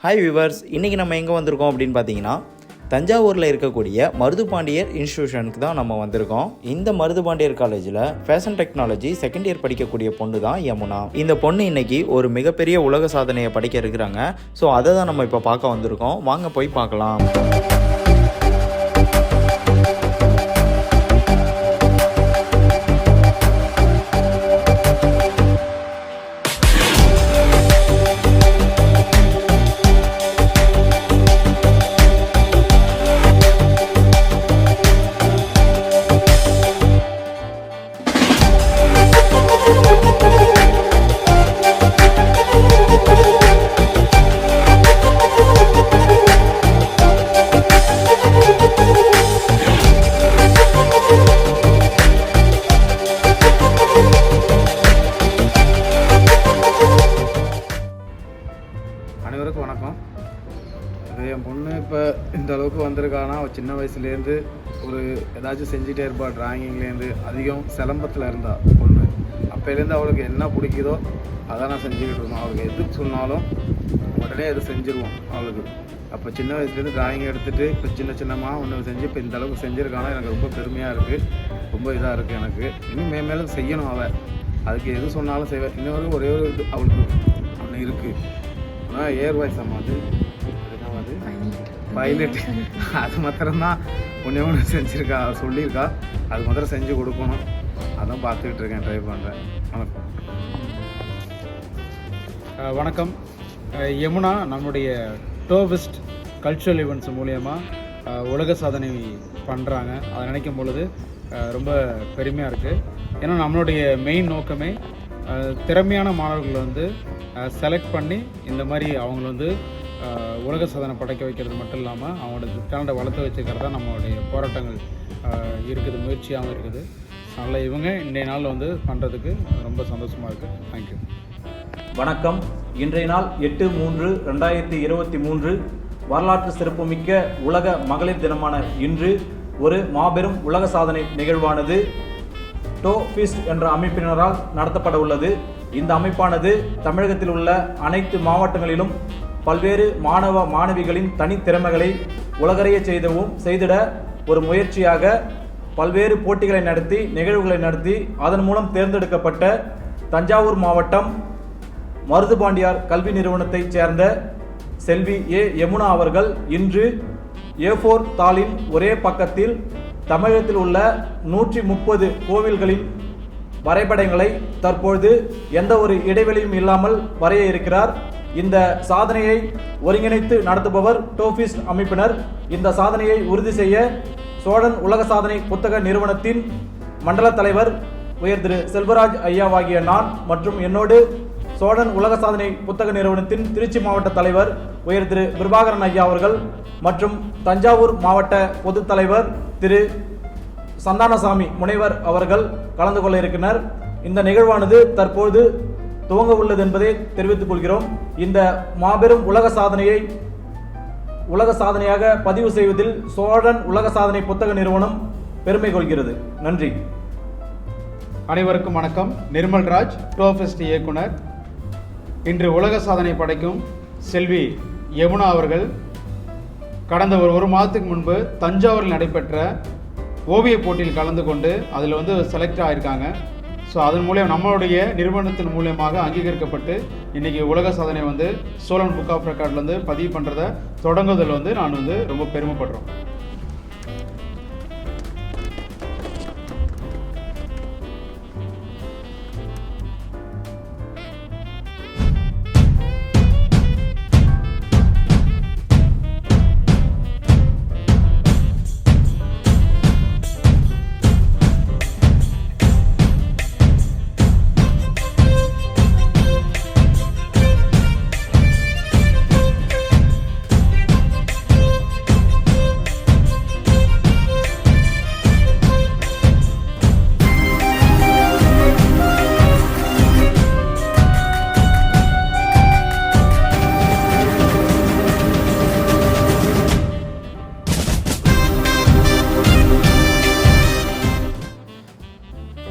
Hi viewers, இன்றைக்கி நம்ம எங்கே வந்திருக்கோம் அப்படின்னு பார்த்தீங்கன்னா தஞ்சாவூரில் இருக்கக்கூடிய மருதுபாண்டியர் இன்ஸ்டியூஷனுக்கு தான் நம்ம வந்திருக்கோம். இந்த மருதுபாண்டியர் காலேஜில் ஃபேஷன் டெக்னாலஜி செகண்ட் இயர் படிக்கக்கூடிய பொண்ணு தான் யமுனா. இந்த பொண்ணு இன்னைக்கு ஒரு மிகப்பெரிய உலக சாதனையை படிக்க இருக்கிறாங்க. ஸோ அதை தான் நம்ம இப்போ பார்க்க வந்திருக்கோம். வாங்க போய் பார்க்கலாம். அனைவருக்கும் வணக்கம். என் பொண்ணு இப்போ இந்த அளவுக்கு வந்திருக்கானா, சின்ன வயசுலேருந்து ஒரு ஏதாச்சும் செஞ்சுட்டே இருப்பா. ட்ராயிங்லேருந்து அதிகம் சிலம்பத்தில் இருந்தா பொண்ணு. அப்போலேருந்து அவளுக்கு என்ன பிடிக்குதோ அதான் நான் செஞ்சுக்கிட்டு இருந்தோம். அவளுக்கு எதுக்கு சொன்னாலும் உடனே எது செஞ்சுருவோம் அவளுக்கு. அப்போ சின்ன வயசுலேருந்து ட்ராயிங் எடுத்துகிட்டு இப்போ சின்னமாக ஒன்று செஞ்சு இப்போ இந்த அளவுக்கு செஞ்சுருக்கானா எனக்கு ரொம்ப பெருமையாக இருக்குது, ரொம்ப இதாக இருக்குது. எனக்கு இன்னும் மேலும் செய்யணும். அவள் அதுக்கு எது சொன்னாலும் செய்வேன். இன்னொரு ஒரே ஒரு இது அவளுக்கு ஒன்று இருக்குது. ஆனால் ஏர் வாய்ஸ் அம்மா அது பைலட் அது மாத்திரம்தான் ஒன்று செஞ்சுருக்கா, சொல்லியிருக்கா. அது மாத்திரம் செஞ்சு கொடுக்கணும். அதான் பார்த்துக்கிட்டு இருக்கேன், ட்ரை பண்ணுறேன். வணக்கம். யமுனா நம்முடைய டோவிஸ்ட் கல்ச்சுரல் ஈவெண்ட்ஸ் மூலியமாக உலக சாதனை பண்ணுறாங்க. அதை நினைக்கும் பொழுது ரொம்ப பெருமையாக இருக்குது. ஏன்னா நம்மளுடைய மெயின் நோக்கமே திறமையான மாணவர்களை செலக்ட் பண்ணி இந்த மாதிரி அவங்கள உலக சாதனை படைக்க வைக்கிறது மட்டும் இல்லாமல் அவங்களோட டேலண்ட்டை வளர்த்து வச்சுக்கிறது தான் நம்மளுடைய போராட்டங்கள் இருக்குது, முயற்சியாகவும் இருக்குது. அதனால் இவங்க இன்றைய நாளில் பண்ணுறதுக்கு ரொம்ப சந்தோஷமாக இருக்குது. தேங்க்யூ. வணக்கம். இன்றைய நாள் 8/3/2023 வரலாற்று சிறப்புமிக்க உலக மகளிர் தினமான இன்று ஒரு மாபெரும் உலக சாதனை நிகழ்வானது டோஃபிஸ்ட் என்ற அமைப்பினரால் நடத்தப்பட உள்ளது. இந்த அமைப்பானது தமிழகத்தில் உள்ள அனைத்து மாவட்டங்களிலும் பல்வேறு மாணவ மாணவிகளின் தனித்திறமைகளை உலகறிய செய்திட ஒரு முயற்சியாக பல்வேறு போட்டிகளை நடத்தி நிகழ்வுகளை நடத்தி அதன் மூலம் தேர்ந்தெடுக்கப்பட்ட தஞ்சாவூர் மாவட்டம் மருதுபாண்டியார் கல்வி நிறுவனத்தைச் சேர்ந்த செல்வி ஏ.யமுனா அவர்கள் இன்று A4 தாளின் ஒரே பக்கத்தில் தமிழகத்தில் உள்ள 130 கோவில்களின் வரைபடங்களை தற்பொழுது எந்த ஒரு இடைவெளியும் இல்லாமல் வரைய இருக்கிறார். இந்த சாதனையை ஒருங்கிணைத்து நடத்துபவர் டோஃபிஸ்ட் அமைப்பினர். இந்த சாதனையை உறுதி செய்ய சோழன் உலக சாதனை புத்தக நிறுவனத்தின் மண்டல தலைவர் உயர் திரு செல்வராஜ் ஐயாவாகிய நான் மற்றும் என்னோடு சோழன் உலக சாதனை புத்தக நிறுவனத்தின் திருச்சி மாவட்ட தலைவர் உயர் திரு பிரபாகரன் ஐயா அவர்கள் மற்றும் தஞ்சாவூர் மாவட்ட பொது தலைவர் திரு சந்தானசாமி முனைவர் அவர்கள் கலந்து கொள்ள இருக்கிறனர். இந்த நிகழ்வானது தற்போது துவங்க உள்ளது என்பதை தெரிவித்துக் கொள்கிறோம். இந்த மாபெரும் உலக சாதனையாக பதிவு செய்வதில் சோழன் உலக சாதனை புத்தக நிறுவனம் பெருமை கொள்கிறது. நன்றி. அனைவருக்கும் வணக்கம். நிர்மல்ராஜ், டோஃபிஸ்ட் இயக்குனர். இன்று உலக சாதனை படைக்கும் செல்வி யமுனா அவர்கள் கடந்த ஒரு மாதத்துக்கு முன்பு தஞ்சாவூரில் நடைபெற்ற ஓவிய போட்டியில் கலந்து கொண்டு அதில் செலக்ட் ஆகியிருக்காங்க. ஸோ அதன் மூலியம் நம்மளுடைய நிறுவனத்தின் மூலியமாக அங்கீகரிக்கப்பட்டு இன்றைக்கி உலக சாதனை சோழன் புக் ஆஃப் ரெக்கார்ட்லேருந்து பதிவு பண்ணுறதை தொடங்குவதில் நான் ரொம்ப பெருமைப்படுறோம்.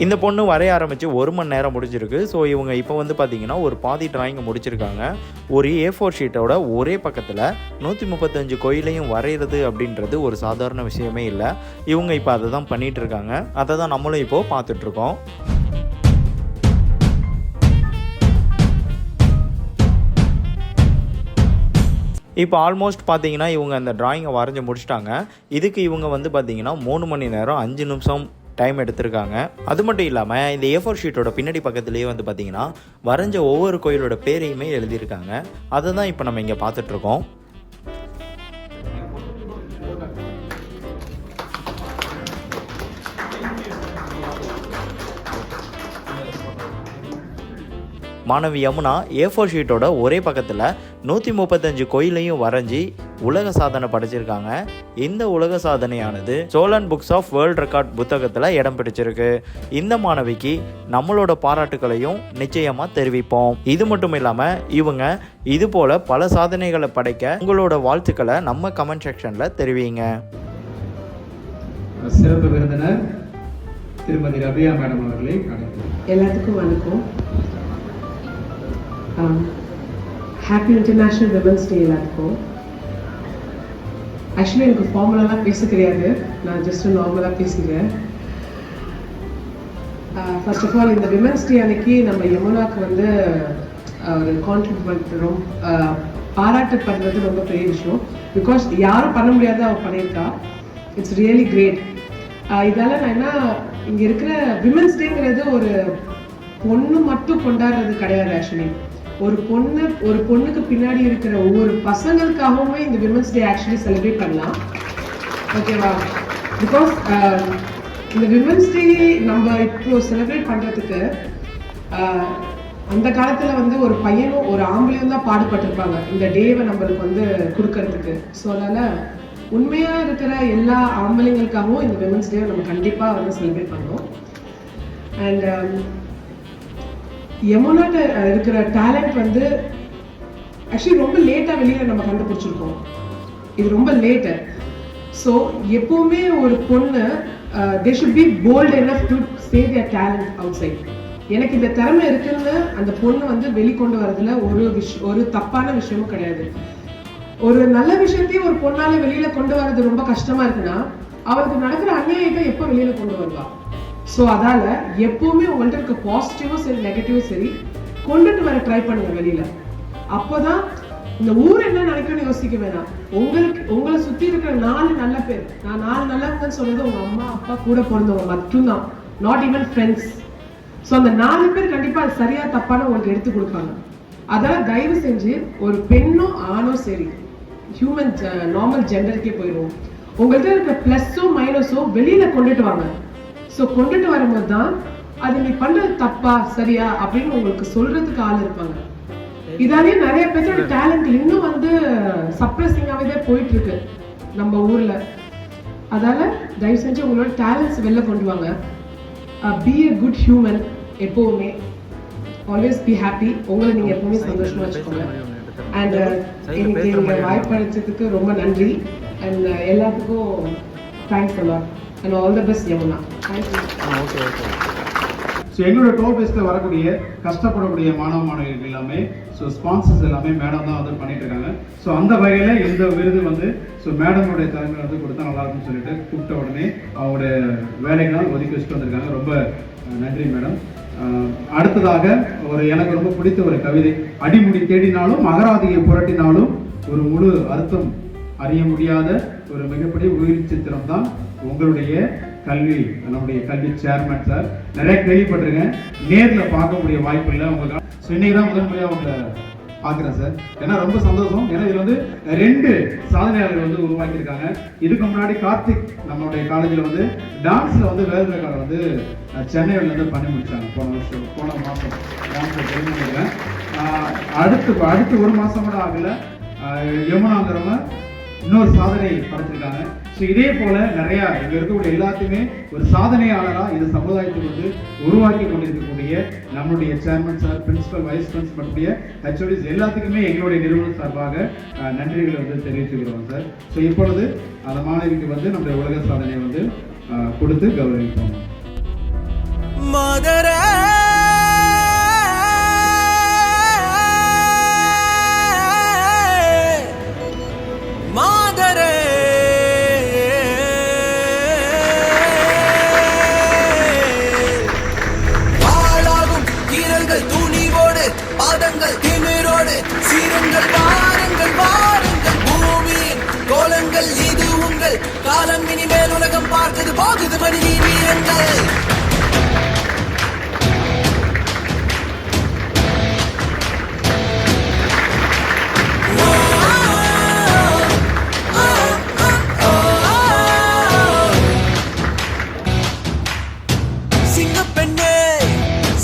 இந்த பொண்ணு வரைய ஆரம்பித்து 1 மணி நேரம் முடிஞ்சிருக்கு. ஸோ இவங்க இப்போ வந்து பார்த்திங்கன்னா ஒரு பாதி டிராயிங்கை முடிச்சிருக்காங்க. ஒரு A4 ஷீட்டோட ஒரே பக்கத்தில் 135 கோயிலையும் வரைகிறது அப்படின்றது ஒரு சாதாரண விஷயமே இல்லை. இவங்க இப்போ அதை தான் பண்ணிகிட்ருக்காங்க. அதை தான் நம்மளும் இப்போது பார்த்துட்ருக்கோம். இப்போ ஆல்மோஸ்ட் பார்த்தீங்கன்னா இவங்க அந்த டிராயிங்கை வரைஞ்சி முடிச்சிட்டாங்க. இதுக்கு இவங்க வந்து பார்த்திங்கன்னா 3 மணி நேரம் 5 நிமிஷம் டைம் எடுத்திருக்காங்க. அது மட்டும் இல்லாமல் இந்த A4 ஷீட்டோட பின்னாடி பக்கத்துலேயே வந்து பார்த்திங்கன்னா வரைஞ்ச ஒவ்வொரு கோயிலோட பேரையுமே எழுதியிருக்காங்க. அதை தான் இப்போ நம்ம இங்கே பார்த்துட்ருக்கோம். மாணவி யமுனா A4 ஷீட்டோட ஒரே பக்கத்தில் 135 கோயிலையும் வரைஞ்சி உலக சாதனை படைச்சிருக்காங்க. இந்த உலக சாதனையானது Cholan books of world record புத்தகத்தில் இடம் பிடிச்சிருக்கு. இந்த மாணவிக்கு நம்மளோட பாராட்டுகளையும் நிச்சயமாக தெரிவிப்போம். இது மட்டும் இல்லாமல் இவங்க இது போல் பல சாதனைகளை படைக்க உங்களோட வாழ்த்துக்களை நம்ம கமெண்ட் செக்ஷனில் தெரிவிங்க. சிறப்பு விருந்தினர் திருமதி ரபியா மேடம் அவர்களை எல்லாத்துக்கும் வணக்கம். ஹாப்பி இன்டர்நேஷ்னல் விமன்ஸ் டே எல்லாத்துக்கும். ஆக்சுவலி எனக்கு ஃபார்மலாலாம் பேச கிடையாது, நான் ஜஸ்ட் நார்மலாக பேசுகிறேன். ஃபர்ஸ்ட் ஆஃப் ஆல் இந்த விமன்ஸ் டே அன்னைக்கு நம்ம யமுனாக்கு வந்து ஒரு கான்ட்ரிபியூட் பண்ணுறோம், பாராட்டு பண்ணுறது ரொம்ப பெரிய விஷயம். பிகாஸ் யாரும் பண்ண முடியாத அவள் பண்ணியிருக்கா. It's really great. இதால் நான் என்ன, இங்கே இருக்கிற விமன்ஸ் டேங்கிறது ஒரு பொண்ணு மட்டும் கொண்டாடுறது கிடையாது. ஆக்சுவலி ஒரு பொண்ணுக்கு பின்னாடி இருக்கிற ஒவ்வொரு பசங்களுக்காகவுமே இந்த விமன்ஸ் டே ஆக்சுவலி செலிப்ரேட் பண்ணலாம். ஓகேவா? பிகாஸ் இந்த விமன்ஸ் டே நம்ம இப்போ செலிப்ரேட் பண்ணுறதுக்கு அந்த காலத்தில் வந்து ஒரு பையனும் ஒரு ஆம்பளையும் தான் பாடுபட்டிருப்பாங்க இந்த டேவை நம்மளுக்கு வந்து கொடுக்கறதுக்கு. ஸோ அதனால் உண்மையாக இருக்கிற எல்லா ஆம்பளைங்களுக்காகவும் இந்த விமன்ஸ் டேவை நம்ம கண்டிப்பாக வந்து செலிப்ரேட் பண்ணோம். அண்ட் யமுனாட்ட இருக்கிற டேலண்ட் வந்து ஆக்சுவலி ரொம்ப லேட்டாக வெளியில் நம்ம கண்டுபிடிச்சிருக்கோம். இது ரொம்ப லேட்டு. ஸோ எப்போவுமே ஒரு பொண்ணு they should be bold enough to say their talent outside. எனக்கு இந்த திறமை இருக்குன்னு அந்த பொண்ணு வந்து வெளிக்கொண்டு வரதுல ஒரு தப்பான விஷயமும் கிடையாது. ஒரு நல்ல விஷயத்தையும் ஒரு பொண்ணால வெளியில கொண்டு வர்றது ரொம்ப கஷ்டமா இருக்குன்னா அவளுக்கு நடக்கிற அநியாயத்தை எப்போ வெளியில கொண்டு வருவா? ஸோ அதால் எப்போவுமே உங்கள்கிட்ட இருக்க பாசிட்டிவும் சரி நெகட்டிவும் சரி கொண்டுட்டு வர ட்ரை பண்ணுங்க வெளியில். அப்போ தான் இந்த ஊர் என்ன நினைக்கணும்னு யோசிக்க வேணாம். உங்களை சுற்றி இருக்கிற 4 நல்ல பேர், நான் 4 நல்லவங்கன்னு சொல்றது உங்கள் அம்மா அப்பா கூட பிறந்தவங்க மட்டும்தான், நாட் ஈவன் ஃப்ரெண்ட்ஸ். ஸோ அந்த 4 பேர் கண்டிப்பாக அது சரியாக தப்பான உங்களுக்கு எடுத்து கொடுப்பாங்க. அதெல்லாம் தயவு செஞ்சு ஒரு பெண்ணோ ஆணோ சரி, ஹியூமன் நார்மல் ஜெண்டருக்கே போயிடுவோம். உங்கள்கிட்ட இருக்கிற ப்ளஸ்ஸோ மைனஸோ வெளியில் கொண்டுட்டு வாங்க. ஸோ கொண்டுட்டு வரும்போது தான் அது நீ பண்றது தப்பா சரியா அப்படின்னு உங்களுக்கு சொல்றதுக்கு ஆள் இருப்பாங்க. இதாலே நிறைய பேரோட டேலண்ட் இன்னும் வந்து சப்ரஸிங்காகவே தான் போயிட்டு இருக்கு நம்ம ஊர்ல. அதால தயவு செஞ்சு உங்களோட டேலண்ட்ஸ் வெளில கொண்டு வாங்க. B a good human. எப்போவுமே ஆல்வேஸ் பி ஹாப்பி. உங்களை நீங்க எப்பவுமே சந்தோஷமா வச்சுக்கோங்க. அண்ட் எனக்கு நீங்க வாய்ப்பளிச்சதுக்கு ரொம்ப நன்றி. அண்ட் எல்லாத்துக்கும் thanks a lot. And all the best, Yamuna. Thank you. Okay. So எங்களோட டோல் ஃபெஸ்ட்டில் வரக்கூடிய கஷ்டப்படக்கூடிய மாணவர்கள் எல்லாமே ஸோ ஸ்பான்சர்ஸ் எல்லாமே மேடம் தான் வந்து பண்ணிட்டு இருக்காங்க. ஸோ அந்த வகையில் இந்த விருது வந்து ஸோ மேடமுடைய தலைமையில் வந்து கொடுத்தா நல்லா இருக்கும்னு சொல்லிட்டு கூப்பிட்ட உடனே அவங்களுடைய வேலைகளால் ஒதுக்கி வச்சுட்டு வந்திருக்காங்க. ரொம்ப நன்றி மேடம். அடுத்ததாக எனக்கு ரொம்ப பிடித்த ஒரு கவிதை, அடிமுடி தேடினாலும் அகராதியை புரட்டினாலும் ஒரு முழு அர்த்தம் அறிய முடியாத ஒரு மிகப்பெரிய உயிர் சித்திரம் தான் உங்களுடைய கல்வி. நம்முடைய கல்வி சேர்மன் சார், நிறைய கேள்விப்பட்டிருக்கேன், நேரில் பார்க்கக்கூடிய வாய்ப்பு இல்லை உங்களுக்கு. ஸோ இன்னைக்கு தான் முதல் முறையாக உங்களை பார்க்குறேன் சார். ஏன்னா ரொம்ப சந்தோஷம். ஏன்னா இது வந்து 2 சாதனையாளர்கள் வந்து உருவாக்கியிருக்காங்க. இதுக்கு முன்னாடி கார்த்திக் நம்மளுடைய காலேஜில் வந்து டான்ஸில் வந்து வேர்ல்ட் ரெக்கார்டை வந்து சென்னையில் வந்து பண்ணி முடிச்சாங்க போன மாதம் டான்ஸில் தெரிஞ்சுக்கிறேன். அடுத்து 1 மாதம் கூட ஆகல யமுனாங்கிறவங்க இன்னொரு சாதனை படைச்சிருக்காங்க. ஸோ இதே போல நிறைய இங்கே இருக்கக்கூடிய எல்லாத்தையுமே ஒரு சாதனையாளராக இது சமுதாயத்துக்கு வந்து உருவாக்கி கொண்டிருக்கக்கூடிய நம்முடைய chairman sir, principal, vice principal மற்றும் ஹெச்ஓடிஸ் எல்லாத்துக்குமே எங்களுடைய நிறுவனம் சார்பாக நன்றிகளை வந்து தெரிவித்துக்கிறோம் சார். ஸோ இப்பொழுது அந்த மாணவிக்கு வந்து நம்முடைய உலக சாதனையை வந்து கொடுத்து கௌரவிப்போம். மாதரே மாதரே வாளாகும் கீரல்கள் துணிவோடு பாதங்கள் திமிரோடு சீரங்கள் வாருங்கள் வாருங்கள் பூமியின் கோலங்கள் இது உங்கள் காலம் இனிமேல் உலகம் பார்த்தது போகுது மனித வீரங்கள்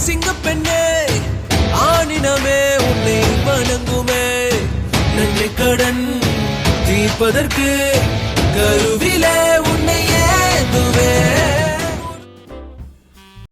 சிங்கப்பெண்ணே ஆணினமே உன்னை வணங்குமே நன்றி கடன் தீர்ப்பதற்கு கருவிலே உன்னை ஏந்துவே